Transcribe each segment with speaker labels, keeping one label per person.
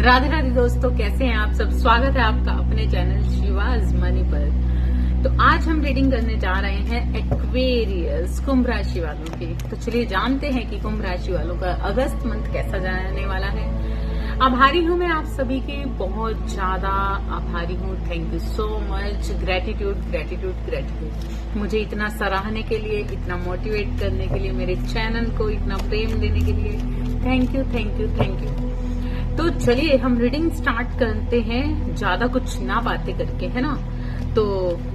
Speaker 1: राधे राधे दोस्तों, कैसे हैं आप सब। स्वागत है आपका अपने चैनल शिवाज मनी पर। तो आज हम रीडिंग करने जा रहे हैं एक्वेरियस कुंभ राशि वालों की। तो चलिए जानते हैं कि कुंभ राशि वालों का अगस्त मंथ कैसा जाने वाला है। आभारी हूँ मैं आप सभी की, बहुत ज्यादा आभारी हूँ। Thank you so much. Gratitude gratitude gratitude, मुझे इतना सराहने के लिए, इतना मोटिवेट करने के लिए, मेरे चैनल को इतना प्रेम देने के लिए thank you thank you thank you. तो चलिए हम रीडिंग स्टार्ट करते हैं, ज्यादा कुछ ना बातें करके, है ना। तो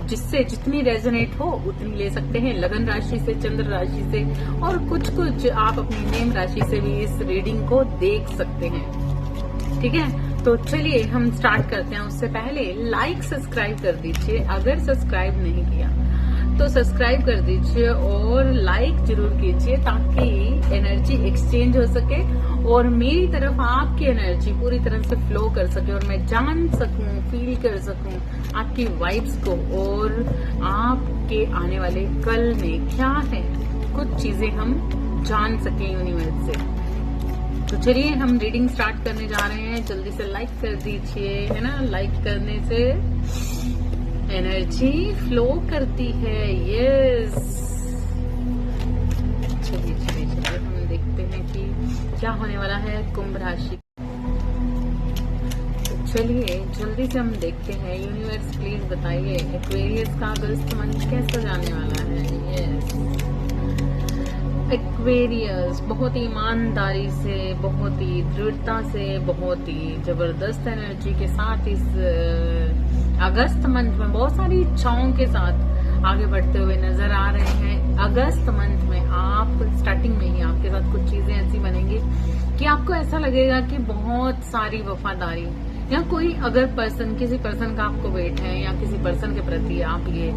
Speaker 1: जिससे जितनी रेजोनेट हो उतनी ले सकते हैं, लगन राशि से, चंद्र राशि से, और कुछ कुछ आप अपनी नेम राशि से भी इस रीडिंग को देख सकते हैं। ठीक है, तो चलिए हम स्टार्ट करते हैं। उससे पहले लाइक सब्सक्राइब कर दीजिए, अगर सब्सक्राइब नहीं किया तो सब्सक्राइब कर दीजिए और लाइक जरूर कीजिए, ताकि एनर्जी एक्सचेंज हो सके और मेरी तरफ आपकी एनर्जी पूरी तरह से फ्लो कर सके और मैं जान सकूं, फील कर सकूं आपकी वाइब्स को, और आपके आने वाले कल में क्या है कुछ चीजें हम जान सके यूनिवर्स से। तो चलिए हम रीडिंग स्टार्ट करने जा रहे हैं। जल्दी से लाइक कर दीजिए, है ना। लाइक करने से एनर्जी फ्लो करती है। यस, चलिए चलिए चलिए हम देखते हैं कि क्या होने वाला है कुंभ राशि। तो चलिए जल्दी से हम देखते हैं। यूनिवर्स प्लीज बताइए एक्वेरियस का अगस्त मंथ कैसा जाने वाला है। यस, एक्वेरियस बहुत ही ईमानदारी से, बहुत ही दृढ़ता से, बहुत ही जबरदस्त एनर्जी के साथ इस अगस्त मंथ में बहुत सारी इच्छाओं के साथ आगे बढ़ते हुए नजर आ रहे हैं। अगस्त मंथ में आप स्टार्टिंग में ही आपके साथ कुछ चीजें ऐसी बनेंगी कि आपको ऐसा लगेगा कि बहुत सारी वफादारी, या कोई अगर पर्सन, किसी पर्सन का आपको वेट है, या किसी पर्सन के प्रति आप ये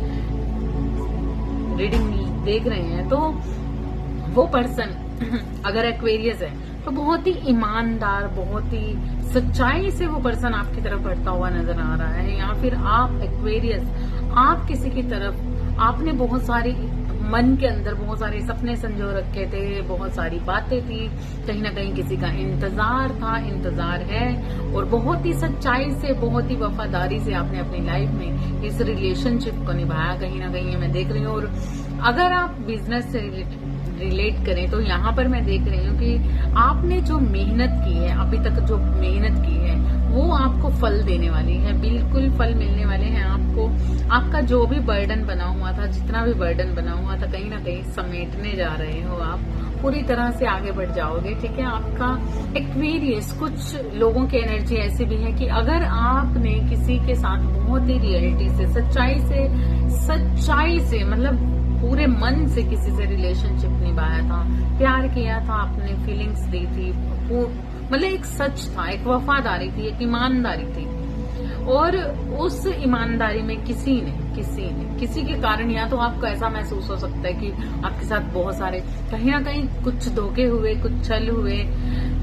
Speaker 1: रीडिंग देख रहे हैं, तो वो पर्सन अगर एक्वेरियस है तो बहुत ही ईमानदार, बहुत ही सच्चाई से वो पर्सन आपकी तरफ बढ़ता हुआ नजर आ रहा है। या फिर आप एक्वेरियस, आप किसी की तरफ, आपने बहुत सारी मन के अंदर बहुत सारे सपने संजो रखे थे, बहुत सारी बातें थी, कहीं ना कहीं किसी का इंतजार था, इंतजार है, और बहुत ही सच्चाई से, बहुत ही वफादारी से आपने अपनी लाइफ में इस रिलेशनशिप को निभाया। कहीं ना कहीं ये मैं देख रही हूँ। और अगर आप बिजनेस से रिलेट करें तो यहाँ पर मैं देख रही हूँ कि आपने जो मेहनत की है, अभी तक जो मेहनत की है, वो आपको फल देने वाली है। बिल्कुल फल मिलने वाले हैं आपको। आपका जो भी बर्डन बना हुआ था, जितना भी बर्डन बना हुआ था, कहीं ना कहीं समेटने जा रहे हो आप, पूरी तरह से आगे बढ़ जाओगे। ठीक है, आपका एक्वेरियस, कुछ लोगों की एनर्जी ऐसी भी है कि अगर आपने किसी के साथ बहुत ही रियलिटी से, सच्चाई से मतलब पूरे मन से किसी से रिलेशनशिप निभाया था, प्यार किया था, आपने फीलिंग्स दी थी, मतलब एक सच था, एक वफादारी थी, एक ईमानदारी थी, और उस ईमानदारी में किसी के कारण या तो आपको ऐसा महसूस हो सकता है कि आपके साथ बहुत सारे कहीं ना कहीं कुछ धोखे हुए, कुछ छल हुए।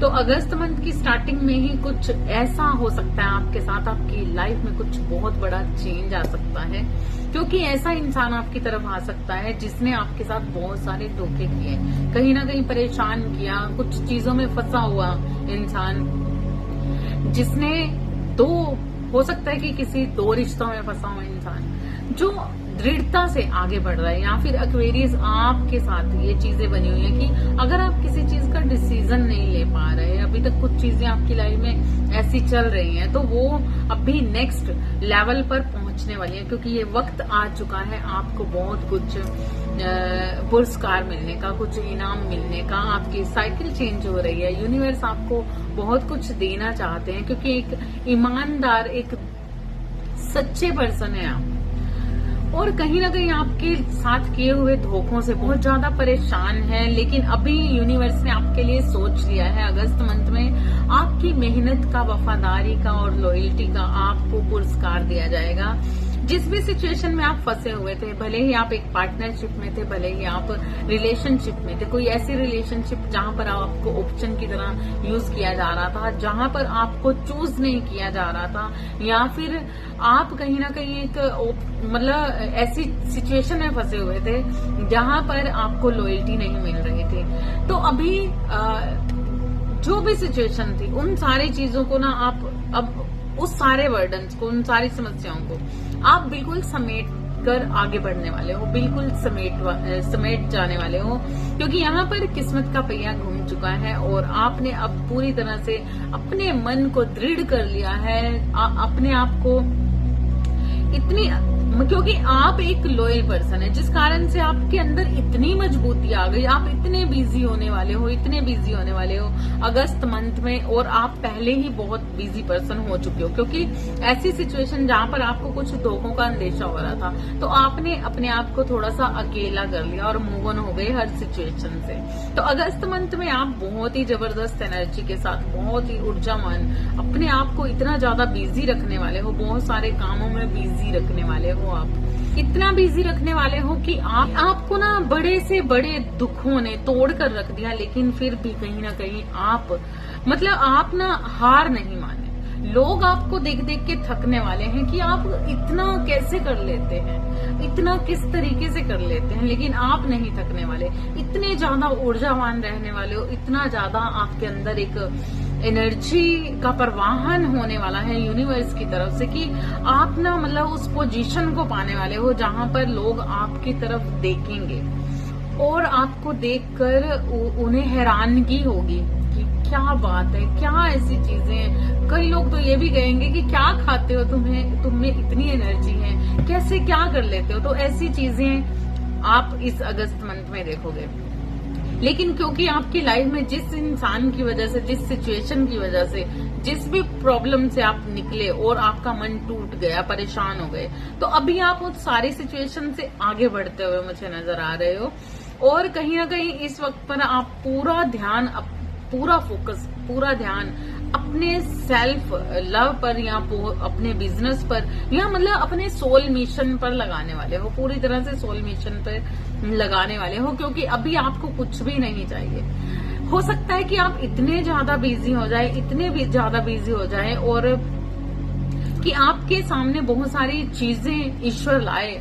Speaker 1: तो अगस्त मंथ की स्टार्टिंग में ही कुछ ऐसा हो सकता है आपके साथ, आपकी लाइफ में कुछ बहुत बड़ा चेंज आ सकता है, क्योंकि ऐसा इंसान आपकी तरफ आ सकता है जिसने आपके साथ बहुत सारे धोखे किए, कहीं ना कहीं परेशान किया, कुछ चीजों में फंसा हुआ इंसान, जिसने हो सकता है कि किसी दो रिश्तों में फंसा हुआ इंसान जो दृढ़ता से आगे बढ़ रहा है। या फिर एक्वेरियस आपके साथ ये चीजें बनी हुई है कि अगर आप किसी चीज का डिसीजन नहीं ले पा रहे, अभी तक कुछ चीजें आपकी लाइफ में ऐसी चल रही हैं, तो वो अभी नेक्स्ट लेवल पर पहुंचने वाली है, क्योंकि ये वक्त आ चुका है आपको बहुत कुछ पुरस्कार मिलने का, कुछ इनाम मिलने का। आपकी साइकिल चेंज हो रही है। यूनिवर्स आपको बहुत कुछ देना चाहते हैं, क्योंकि एक ईमानदार, एक सच्चे पर्सन है आप, और कहीं ना कहीं आपके साथ किए हुए धोखों से बहुत ज्यादा परेशान है। लेकिन अभी यूनिवर्स ने आपके लिए सोच लिया है, अगस्त मंथ में आपकी मेहनत का, वफादारी का और लॉयल्टी का आपको पुरस्कार दिया जाएगा। जिस भी सिचुएशन में आप फंसे हुए थे, भले ही आप एक पार्टनरशिप में थे, भले ही आप रिलेशनशिप में थे, कोई ऐसी रिलेशनशिप जहां पर आपको ऑप्शन की तरह यूज किया जा रहा था, जहां पर आपको चूज नहीं किया जा रहा था, या फिर आप कहीं ना कहीं एक मतलब ऐसी सिचुएशन में फंसे हुए थे जहां पर आपको लॉयल्टी नहीं मिल रही थी। तो अभी जो भी सिचुएशन थी, उन सारी चीजों को ना आप अब उस सारे बर्डन्स को, उन सारी समस्याओं को आप बिल्कुल समेट कर आगे बढ़ने वाले हो, बिल्कुल समेट जाने वाले हो, क्योंकि यहाँ पर किस्मत का पहिया घूम चुका है और आपने अब पूरी तरह से अपने मन को दृढ़ कर लिया है, अपने आप को इतनी, क्योंकि आप एक लॉयल पर्सन है, जिस कारण से आपके अंदर इतनी मजबूती आ गई, आप इतने बिजी होने वाले हो, इतने बिजी होने वाले हो अगस्त मंथ में, और आप पहले ही बहुत बिजी पर्सन हो चुके हो, क्योंकि ऐसी सिचुएशन जहां पर आपको कुछ धोखों का अंदेशा हो रहा था, तो आपने अपने आप को थोड़ा सा अकेला कर लिया और मूव ऑन हो गए हर सिचुएशन से। तो अगस्त मंथ में आप बहुत ही जबरदस्त एनर्जी के साथ, बहुत ही ऊर्जावान, अपने आप को इतना ज्यादा बिजी रखने वाले हो, बहुत सारे कामों में बिजी रखने वाले हो, आप इतना बिजी रखने वाले हो कि आपको ना बड़े से बड़े दुखों ने तोड़ कर रख दिया, लेकिन फिर भी कहीं ना कहीं आप ना हार नहीं माने। लोग आपको देख देख के थकने वाले हैं कि आप इतना कैसे कर लेते हैं, इतना किस तरीके से कर लेते हैं, लेकिन आप नहीं थकने वाले, इतने ज्यादा ऊर्जावान रहने वाले हो, इतना ज्यादा आपके अंदर एक एनर्जी का प्रवाहन होने वाला है यूनिवर्स की तरफ से कि आप ना उस पोजीशन को पाने वाले हो जहां पर लोग आपकी तरफ देखेंगे और आपको देखकर उन्हें हैरानगी होगी कि क्या बात है, क्या ऐसी चीजें हैं। कई लोग तो ये भी कहेंगे कि क्या खाते हो, तुम्हें इतनी एनर्जी है, कैसे क्या कर लेते हो। तो ऐसी चीजें आप इस अगस्त मंथ में देखोगे। लेकिन क्योंकि आपकी लाइफ में जिस इंसान की वजह से, जिस सिचुएशन की वजह से, जिस भी प्रॉब्लम से आप निकले और आपका मन टूट गया, परेशान हो गए, तो अभी आप उस सारी सिचुएशन से आगे बढ़ते हुए मुझे नजर आ रहे हो। और कहीं ना कहीं इस वक्त पर आप पूरा ध्यान, पूरा फोकस, पूरा ध्यान अपने सेल्फ लव पर या अपने बिजनेस पर या अपने सोल मिशन पर लगाने वाले हो, पूरी तरह से सोल मिशन पर लगाने वाले हो, क्योंकि अभी आपको कुछ भी नहीं चाहिए। हो सकता है कि आप इतने ज्यादा बिजी हो जाए, इतने भी ज्यादा बिजी हो जाए और कि आपके सामने बहुत सारी चीजें ईश्वर लाए,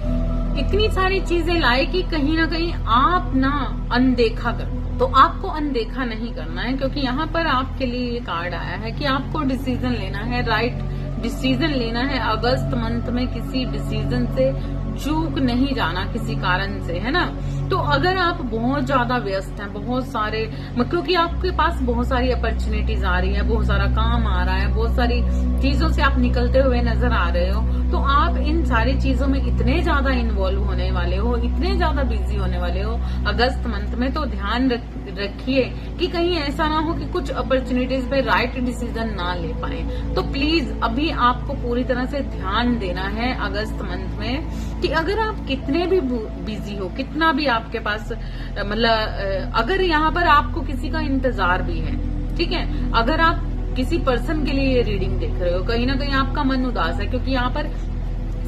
Speaker 1: इतनी सारी चीजें लाए कि कहीं ना कहीं आप ना अनदेखा कर। तो आपको अनदेखा नहीं करना है, क्योंकि यहाँ पर आपके लिए ये कार्ड आया है कि आपको डिसीजन लेना है, राइट डिसीजन लेना है। अगस्त मंथ में किसी डिसीजन से चूक नहीं जाना किसी कारण से, है ना। तो अगर आप बहुत ज्यादा व्यस्त हैं, बहुत सारे, क्योंकि आपके पास बहुत सारी अपॉर्चुनिटीज आ रही है, बहुत सारा काम आ रहा है, बहुत सारी चीजों से आप निकलते हुए नजर आ रहे हो, तो आप इन सारी चीजों में इतने ज्यादा इन्वॉल्व होने वाले हो, इतने ज्यादा बिजी होने वाले हो अगस्त मंथ में। तो ध्यान रखिए कि कहीं ऐसा ना हो कि कुछ अपॉर्चुनिटीज पे राइट डिसीजन ना ले पाए। तो प्लीज अभी आपको पूरी तरह से ध्यान देना है अगस्त मंथ में कि अगर आप कितने भी बिजी हो, कितना भी आपके पास अगर यहाँ पर आपको किसी का इंतजार भी है, ठीक है, अगर आप किसी पर्सन के लिए ये रीडिंग देख रहे हो, कहीं ना कहीं आपका मन उदास है, क्योंकि यहाँ पर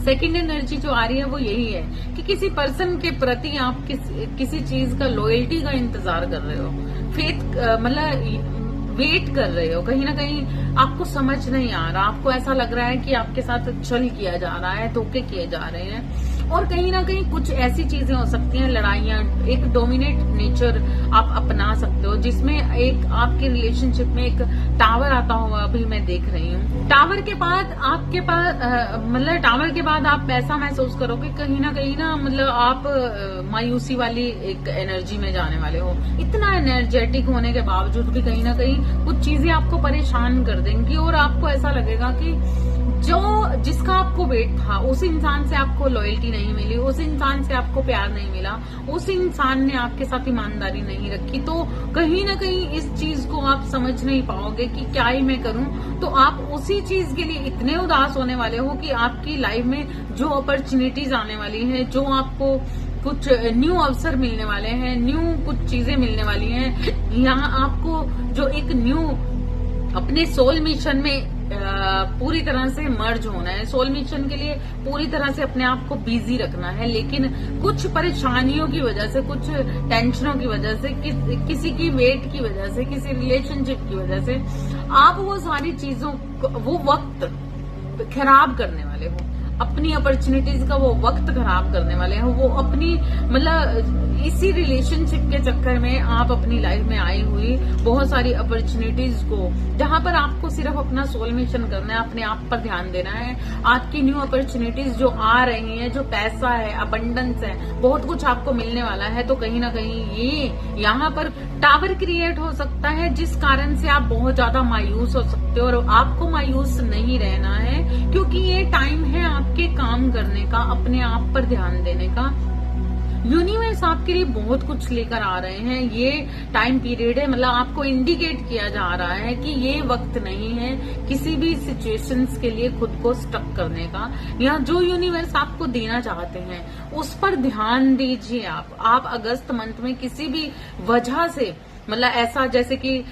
Speaker 1: सेकंड एनर्जी जो आ रही है वो यही है कि किसी पर्सन के प्रति आप किसी चीज का लॉयल्टी का इंतजार कर रहे हो, फेथ वेट कर रहे हो, कहीं ना कहीं आपको समझ नहीं आ रहा, आपको ऐसा लग रहा है कि आपके साथ छल किया जा रहा है, धोखे किए जा रहे हैं। और कहीं ना कहीं कुछ ऐसी चीजें हो सकती हैं, लड़ाइयां, एक डोमिनेट नेचर आप अपना सकते हो, जिसमें एक आपके रिलेशनशिप में एक टावर आता हुआ अभी मैं देख रही हूँ। टावर के बाद आपके पास टावर के बाद आप ऐसा महसूस करोगे कहीं ना आप मायूसी वाली एक एनर्जी में जाने वाले हो। इतना एनर्जेटिक होने के बावजूद भी कहीं ना कहीं कुछ चीजें आपको परेशान कर देंगी और आपको ऐसा लगेगा कि जिसका आपको वेट था, उस इंसान से आपको लॉयल्टी नहीं मिली, उस इंसान से आपको प्यार नहीं मिला, उस इंसान ने आपके साथ ईमानदारी नहीं रखी, तो कहीं ना कहीं इस चीज को आप समझ नहीं पाओगे कि क्या ही मैं करूं। तो आप उसी चीज के लिए इतने उदास होने वाले हो कि आपकी लाइफ में जो अपॉर्चुनिटीज आने वाली है, जो आपको कुछ न्यू अवसर मिलने वाले हैं, न्यू कुछ चीजें मिलने वाली हैं, यहाँ आपको जो एक न्यू अपने सोल मिशन में पूरी तरह से मर्ज होना है, सोल मिशन के लिए पूरी तरह से अपने आप को बिजी रखना है। लेकिन कुछ परेशानियों की वजह से, कुछ टेंशनों की वजह से, किसी की वेट की वजह से, किसी रिलेशनशिप की वजह से आप वो सारी चीजों, वो वक्त खराब करने वाले हो, अपनी अपॉर्चुनिटीज का वो वक्त खराब करने वाले हो, वो अपनी इसी रिलेशनशिप के चक्कर में आप अपनी लाइफ में आई हुई बहुत सारी अपॉर्चुनिटीज को, जहां पर आपको सिर्फ अपना सोल मिशन करना है, अपने आप पर ध्यान देना है, आपकी न्यू अपॉर्चुनिटीज जो आ रही हैं, जो पैसा है, अबंडेंस है, बहुत कुछ आपको मिलने वाला है, तो कहीं ना कहीं ये यहाँ पर टावर क्रिएट हो सकता है, जिस कारण से आप बहुत ज्यादा मायूस हो सकते हो। और आपको मायूस नहीं रहना है, क्योंकि ये टाइम है आपके काम करने का, अपने आप पर ध्यान देने का। यूनिवर्स आपके लिए बहुत कुछ लेकर आ रहे हैं। ये टाइम पीरियड है, मतलब आपको इंडिकेट किया जा रहा है कि ये वक्त नहीं है किसी भी सिचुएशंस के लिए खुद को स्टक करने का, या जो यूनिवर्स आपको देना चाहते हैं उस पर ध्यान दीजिए। आप अगस्त मंथ में किसी भी वजह से, मतलब ऐसा जैसे कि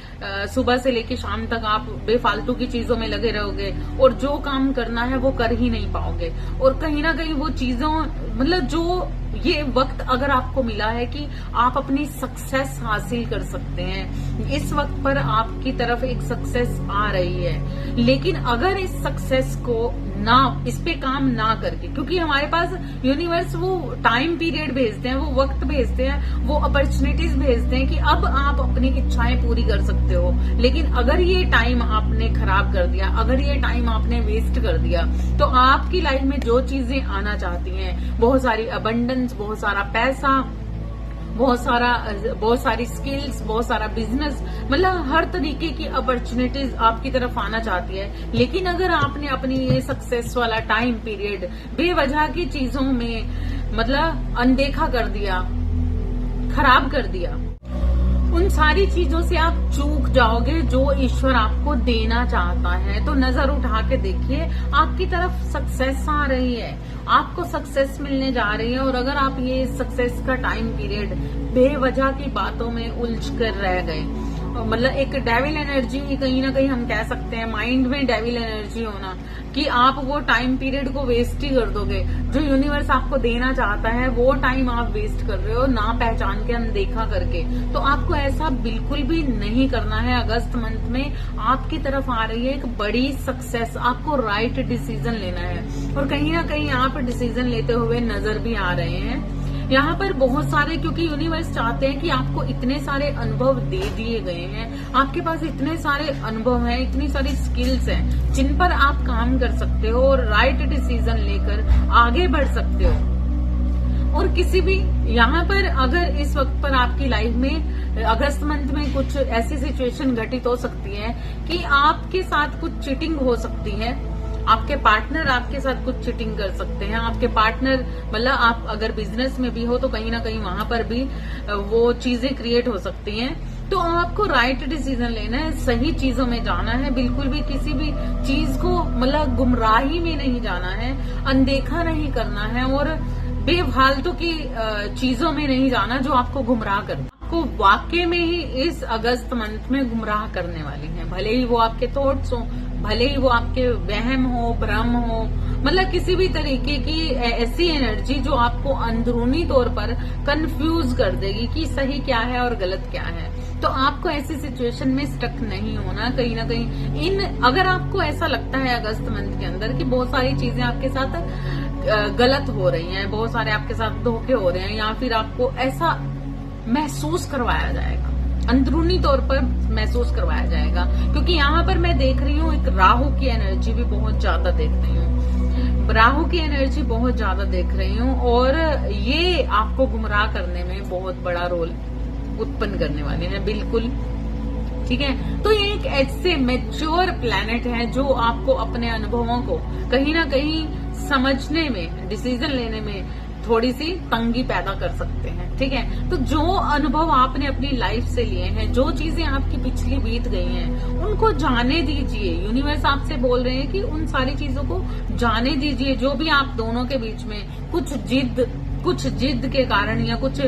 Speaker 1: सुबह से लेकर शाम तक आप बेफालतू की चीजों में लगे रहोगे और जो काम करना है वो कर ही नहीं पाओगे, और कहीं ना कहीं वो चीजों, मतलब जो ये वक्त अगर आपको मिला है कि आप अपनी सक्सेस हासिल कर सकते हैं, इस वक्त पर आपकी तरफ एक सक्सेस आ रही है। लेकिन अगर इस सक्सेस को इस पे काम ना करके, क्योंकि हमारे पास यूनिवर्स वो टाइम पीरियड भेजते हैं, वो वक्त भेजते हैं, वो अपॉर्चुनिटीज भेजते हैं कि अब आप अपनी इच्छाएं पूरी कर सकते हो। लेकिन अगर ये टाइम आपने खराब कर दिया, अगर ये टाइम आपने वेस्ट कर दिया, तो आपकी लाइफ में जो चीजें आना चाहती हैं, बहुत सारी अबंडेंस, बहुत सारा पैसा, बहुत सारी स्किल्स, बहुत सारा बिजनेस, मतलब हर तरीके की अपॉर्चुनिटीज आपकी तरफ आना चाहती है। लेकिन अगर आपने अपनी ये सक्सेस वाला टाइम पीरियड बेवजह की चीजों में मतलब अनदेखा कर दिया, खराब कर दिया, उन सारी चीजों से आप चूक जाओगे जो ईश्वर आपको देना चाहता है। तो नजर उठा के देखिए, आपकी तरफ सक्सेस आ रही है, आपको सक्सेस मिलने जा रही है। और अगर आप ये सक्सेस का टाइम पीरियड बेवजह की बातों में उलझ कर रह गए, मतलब एक डेविल एनर्जी कहीं ना कहीं हम कह सकते हैं, माइंड में डेविल एनर्जी होना, कि आप वो टाइम पीरियड को वेस्ट ही कर दोगे। जो यूनिवर्स आपको देना चाहता है वो टाइम आप वेस्ट कर रहे हो, ना पहचान के, अनदेखा करके। तो आपको ऐसा बिल्कुल भी नहीं करना है। अगस्त मंथ में आपकी तरफ आ रही है एक बड़ी सक्सेस, आपको राइट डिसीजन लेना है, और कहीं ना कहीं आप डिसीजन लेते हुए नजर भी आ रहे हैं। यहाँ पर बहुत सारे, क्योंकि यूनिवर्स चाहते हैं कि आपको इतने सारे अनुभव दे दिए गए हैं, आपके पास इतने सारे अनुभव हैं, इतनी सारी स्किल्स हैं जिन पर आप काम कर सकते हो और राइट डिसीजन लेकर आगे बढ़ सकते हो। और किसी भी यहाँ पर अगर इस वक्त पर आपकी लाइफ में अगस्त मंथ में कुछ ऐसी सिचुएशन घटित हो सकती है कि आपके साथ कुछ चीटिंग हो सकती है, आपके पार्टनर आपके साथ कुछ चीटिंग कर सकते हैं। आपके पार्टनर, मतलब आप अगर बिजनेस में भी हो तो कहीं ना कहीं वहां पर भी वो चीजें क्रिएट हो सकती हैं। तो आपको राइट डिसीजन लेना है, सही चीजों में जाना है, बिल्कुल भी किसी भी चीज को मतलब गुमराही में नहीं जाना है, अनदेखा नहीं करना है, और बेफालतू की चीजों में नहीं जाना जो आपको गुमराह करना, आपको वाकई में ही इस अगस्त मंथ में गुमराह करने वाली है। भले ही वो आपके थॉट्स हो, भले ही वो आपके वहम हो, भ्रम हो, मतलब किसी भी तरीके की ऐसी एनर्जी जो आपको अंदरूनी तौर पर कंफ्यूज कर देगी कि सही क्या है और गलत क्या है। तो आपको ऐसी सिचुएशन में स्टक नहीं होना। कहीं ना कहीं अगर आपको ऐसा लगता है अगस्त मंथ के अंदर कि बहुत सारी चीजें आपके साथ गलत हो रही हैं, बहुत सारे आपके साथ धोखे हो रहे हैं, या फिर आपको ऐसा महसूस करवाया जाएगा, अंदरूनी तौर पर महसूस करवाया जाएगा, क्योंकि यहाँ पर मैं देख रही हूँ एक राहु की एनर्जी भी बहुत ज्यादा देख रही हूँ, राहु की एनर्जी बहुत ज्यादा देख रही हूँ, और ये आपको गुमराह करने में बहुत बड़ा रोल उत्पन्न करने वाले हैं, बिल्कुल ठीक है। तो ये एक ऐसे मैच्योर प्लैनेट है जो आपको अपने अनुभवों को कहीं ना कहीं समझने में, डिसीजन लेने में थोड़ी सी तंगी पैदा कर सकते हैं, ठीक है। तो जो अनुभव आपने अपनी लाइफ से लिए हैं, जो चीजें आपकी पिछली बीत गई हैं, उनको जाने दीजिए। यूनिवर्स आपसे बोल रहे हैं कि उन सारी चीजों को जाने दीजिए। जो भी आप दोनों के बीच में कुछ जिद के कारण या कुछ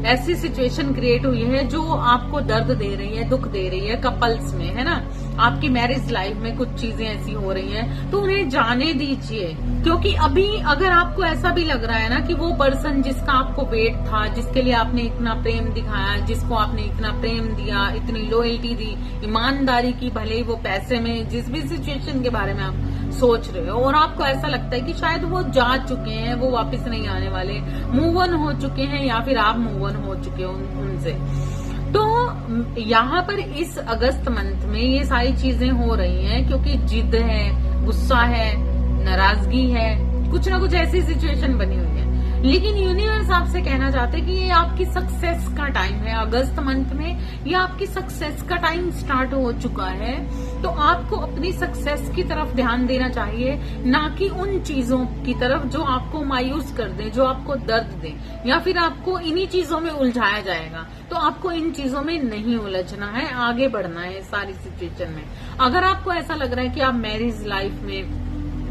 Speaker 1: ऐसी सिचुएशन क्रिएट हुई है जो आपको दर्द दे रही है, दुख दे रही है, कपल्स में, है ना, आपकी मैरिज लाइफ में कुछ चीजें ऐसी हो रही हैं, तो उन्हें जाने दीजिए। क्योंकि अभी अगर आपको ऐसा भी लग रहा है ना कि वो पर्सन जिसका आपको वेट था, जिसके लिए आपने इतना प्रेम दिखाया, जिसको आपने इतना प्रेम दिया, इतनी लॉयल्टी दी, ईमानदारी की, भले ही वो पैसे में, जिस भी सिचुएशन के बारे में आप सोच रहे हो और आपको ऐसा लगता है कि शायद वो जा चुके हैं, वो वापस नहीं आने वाले, मूव ऑन हो चुके हैं, या फिर आप मूव ऑन हो चुके हो उनसे। तो यहाँ पर इस अगस्त मंथ में ये सारी चीजें हो रही हैं क्योंकि जिद है, गुस्सा है, नाराजगी है, कुछ ना कुछ ऐसी सिचुएशन बनी हुई है। लेकिन यूनिवर्स आपसे कहना चाहते हैं कि ये आपकी सक्सेस का टाइम है। अगस्त मंथ में ये आपकी सक्सेस का टाइम स्टार्ट हो चुका है। तो आपको अपनी सक्सेस की तरफ ध्यान देना चाहिए, ना कि उन चीजों की तरफ जो आपको मायूस कर दे, जो आपको दर्द दे, या फिर आपको इन्हीं चीजों में उलझाया जाएगा। तो आपको इन चीजों में नहीं उलझना है, आगे बढ़ना है सारी सिचुएशन में। अगर आपको ऐसा लग रहा है कि आप मैरिज लाइफ में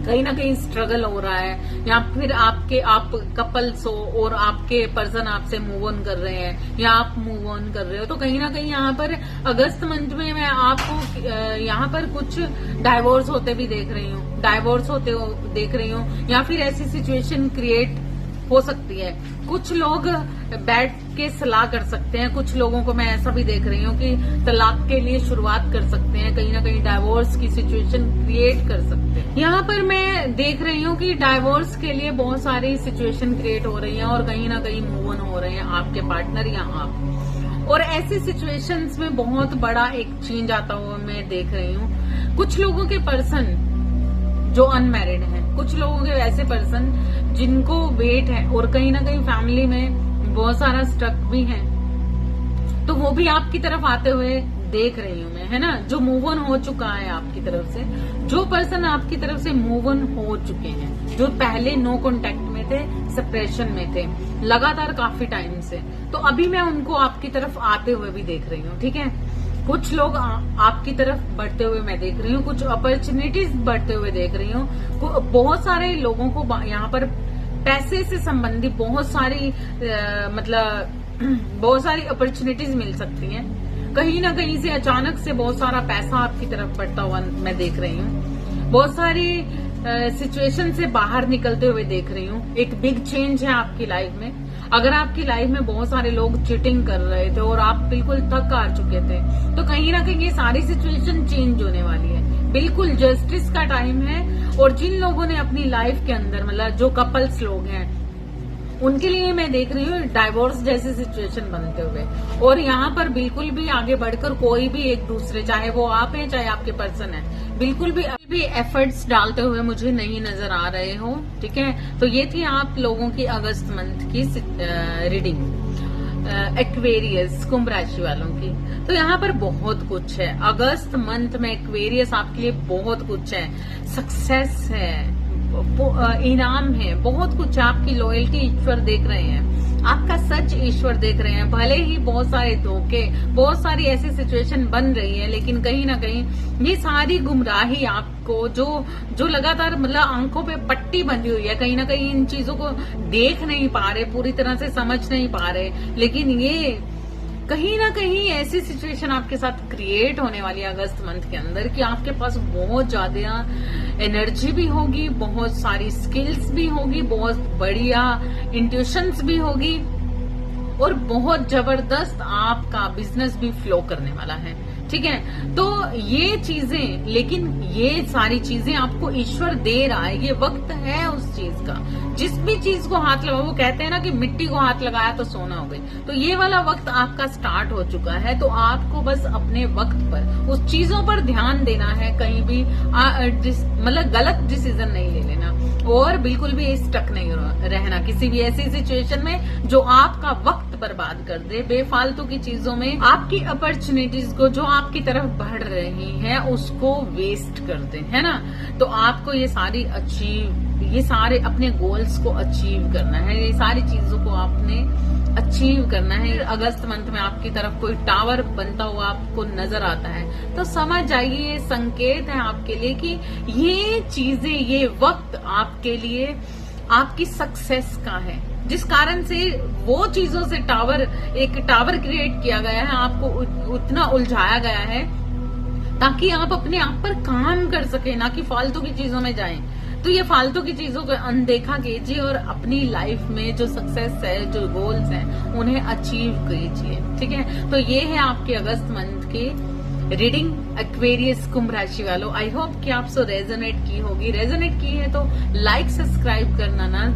Speaker 1: कहीं ना कहीं स्ट्रगल हो रहा है, या फिर आप कपल्स हो और आपके पर्सन आपसे मूव ऑन कर रहे हैं या आप मूव ऑन कर रहे हो, तो कहीं ना कहीं यहाँ पर अगस्त मंथ में मैं आपको यहाँ पर कुछ डाइवोर्स होते भी देख रही हूँ, डाइवोर्स होते देख रही हूँ, या फिर ऐसी सिचुएशन क्रिएट हो सकती है। कुछ लोग बैठ के सलाह कर सकते हैं, कुछ लोगों को मैं ऐसा भी देख रही हूँ कि तलाक के लिए शुरुआत कर सकते हैं, कहीं ना कहीं डाइवोर्स की सिचुएशन क्रिएट कर सकते हैं। यहाँ पर मैं देख रही हूँ कि डाइवोर्स के लिए बहुत सारी सिचुएशन क्रिएट हो रही है और कहीं ना कहीं मूव ऑन हो रहे हैं आपके पार्टनर या आप। और ऐसी सिचुएशंस में बहुत बड़ा एक चेंज आता हुआ मैं देख रही हूँ। कुछ लोगों के पर्सन जो अनमैरिड हैं, कुछ लोगों के ऐसे पर्सन जिनको वेट है और कहीं ना कहीं फैमिली में बहुत सारा स्ट्रक भी है, तो वो भी आपकी तरफ आते हुए देख रही हूं मैं, है ना। जो मूव ऑन हो चुका है आपकी तरफ से, जो पर्सन आपकी तरफ से मूव ऑन हो चुके हैं, जो पहले नो कांटेक्ट में थे, सेपरेशन में थे लगातार काफी टाइम से, तो अभी मैं उनको आपकी तरफ आते हुए भी देख रही हूँ, ठीक है। कुछ लोग आपकी तरफ बढ़ते हुए मैं देख रही हूँ, कुछ अपॉर्चुनिटीज बढ़ते हुए देख रही हूँ। बहुत सारे लोगों को यहाँ पर पैसे से संबंधित बहुत सारी बहुत सारी अपॉर्चुनिटीज मिल सकती हैं। कहीं ना कहीं से अचानक से बहुत सारा पैसा आपकी तरफ बढ़ता हुआ मैं देख रही हूँ। बहुत सारी सिचुएशन से बाहर निकलते हुए देख रही हूँ। एक बिग चेंज है आपकी लाइफ में। अगर आपकी लाइफ में बहुत सारे लोग चीटिंग कर रहे थे और आप बिल्कुल थक आ चुके थे, तो कहीं ना कहीं ये सारी सिचुएशन चेंज होने वाली है। बिल्कुल जस्टिस का टाइम है। और जिन लोगों ने अपनी लाइफ के अंदर जो कपल्स लोग हैं, उनके लिए मैं देख रही हूँ डाइवोर्स जैसी सिचुएशन बनते हुए। और यहाँ पर बिल्कुल भी आगे बढ़कर कोई भी एक दूसरे, चाहे वो आप हैं चाहे आपके पर्सन है, बिल्कुल भी एफर्ट्स डालते हुए मुझे नहीं नजर आ रहे हो, ठीक है। तो ये थी आप लोगों की अगस्त मंथ की रीडिंग, एक्वेरियस कुंभ राशि वालों की। तो यहाँ पर बहुत कुछ है अगस्त मंथ में। एक्वेरियस आपके लिए बहुत कुछ है, सक्सेस है, इनाम है, बहुत कुछ। आपकी लॉयल्टी ईश्वर देख रहे हैं, आपका सच ईश्वर देख रहे हैं। भले ही बहुत सारे धोखे, बहुत सारी ऐसी सिचुएशन बन रही है, लेकिन कहीं ना कहीं ये सारी गुमराही आपको जो लगातार आंखों पे पट्टी बंधी हुई है, कहीं ना कहीं इन चीजों को देख नहीं पा रहे, पूरी तरह से समझ नहीं पा रहे, लेकिन ये कहीं ना कहीं ऐसी सिचुएशन आपके साथ क्रिएट होने वाली है अगस्त मंथ के अंदर कि आपके पास बहुत ज्यादा एनर्जी भी होगी, बहुत सारी स्किल्स भी होगी, बहुत बढ़िया इंट्यूशंस भी होगी, और बहुत जबरदस्त आपका बिजनेस भी फ्लो करने वाला है, ठीक है। तो ये चीजें, लेकिन ये सारी चीजें आपको ईश्वर दे रहा है। ये वक्त है उस चीज का, जिस भी चीज को हाथ लगाओ, वो कहते हैं ना कि मिट्टी को हाथ लगाया तो सोना हो गई। तो ये वाला वक्त आपका स्टार्ट हो चुका है। तो आपको बस अपने वक्त पर उस चीजों पर ध्यान देना है, कहीं भी गलत डिसीजन नहीं ले लेना, और बिल्कुल भी स्टक नहीं रहना किसी भी ऐसी सिचुएशन में जो आपका वक्त बर्बाद कर दे। बेफालतू की चीजों में आपकी अपॉर्चुनिटीज को जो आपकी तरफ बढ़ रही हैं उसको वेस्ट कर दे, है ना। तो आपको ये सारे अपने गोल्स को अचीव करना है, ये सारी चीजों को आपने अचीव करना है। अगस्त मंथ में आपकी तरफ कोई टावर बनता हुआ आपको नजर आता है तो समझ जाइए ये संकेत है आपके लिए कि ये चीजें, ये वक्त आपके लिए आपकी सक्सेस का है, जिस कारण से वो चीजों से एक टावर क्रिएट किया गया है, आपको उतना उलझाया गया है ताकि आप अपने आप पर काम कर सके, ना कि फालतू की चीजों में जाएं। तो ये फालतू की चीजों को अनदेखा कीजिए और अपनी लाइफ में जो सक्सेस है, जो गोल्स हैं, उन्हें अचीव कीजिए, ठीक है। तो ये है आपके अगस्त मंथ की रीडिंग एक्वेरियस कुंभ राशि वालों, आई होप कि आप सो रेजोनेट की होगी। रेजोनेट की है तो लाइक सब्सक्राइब करना ना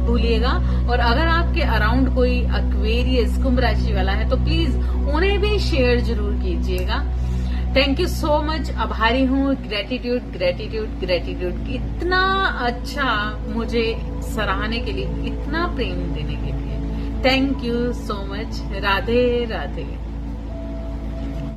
Speaker 1: भूलिएगा। और अगर आपके अराउंड कोई एक्वेरियस कुंभ राशि वाला है तो प्लीज उन्हें भी शेयर जरूर कीजिएगा। थैंक यू सो मच, आभारी हूँ। ग्रेटिट्यूड ग्रेटिट्यूड ग्रेटिट्यूड, इतना अच्छा मुझे सराहने के लिए, इतना प्रेम देने के लिए thank you so much. Radhe Radhe.